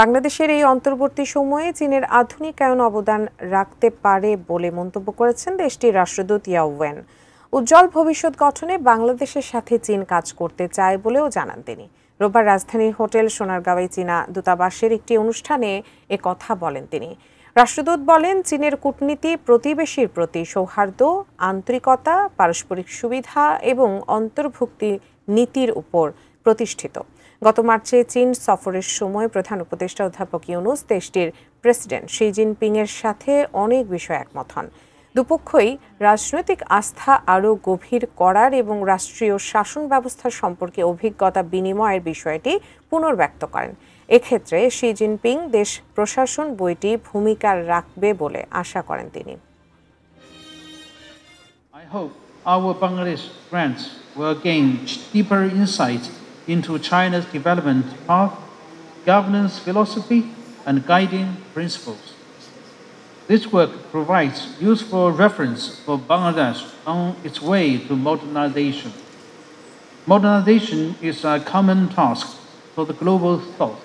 বাংলাদেশের এই অন্তর্বর্তী সময়ে চীনের আধুনিকায়ন অবদান রাখতে পারে বলে মন্তব্য করেছেন দেশটির রাষ্ট্রদূত ইয়াও ওয়েন। উজ্জ্বল ভবিষ্যৎ গঠনে বাংলাদেশের সাথে চীন কাজ করতে চায় বলেও জানান তিনি। রোববার রাজধানীর হোটেল সোনারগাঁওয়ে চীনা দূতাবাসের একটি অনুষ্ঠানে কথা বলেন তিনি। রাষ্ট্রদূত বলেন, চীনের কূটনীতি প্রতিবেশীর প্রতি সৌহার্দ্য, আন্তরিকতা, পারস্পরিক সুবিধা এবং অন্তর্ভুক্তি নীতির উপর প্রতিষ্ঠিত। গত মার্চে চীন সফরের সময় প্রধান উপদেষ্টা অধ্যাপক ইউনূস দেশটির প্রেসিডেন্ট শি জিনপিংয়ের সাথে অনেক বিষয়ে একমত হন। দুপক্ষই রাজনৈতিক আস্থা আরও গভীর করার এবং রাষ্ট্রীয় শাসন ব্যবস্থা সম্পর্কে অভিজ্ঞতা বিনিময়ের বিষয়টি পুনর্ব্যক্ত করেন। এক্ষেত্রে শি জিনপিং দেশ প্রশাসন বইটি ভূমিকা রাখবে বলে আশা করেন তিনি। I hope our Bangladesh friends will gain deeper insight into China's development path, governance philosophy, and guiding principles. This work provides useful reference for Bangladesh on its way to modernization. Modernization is a common task for the global South.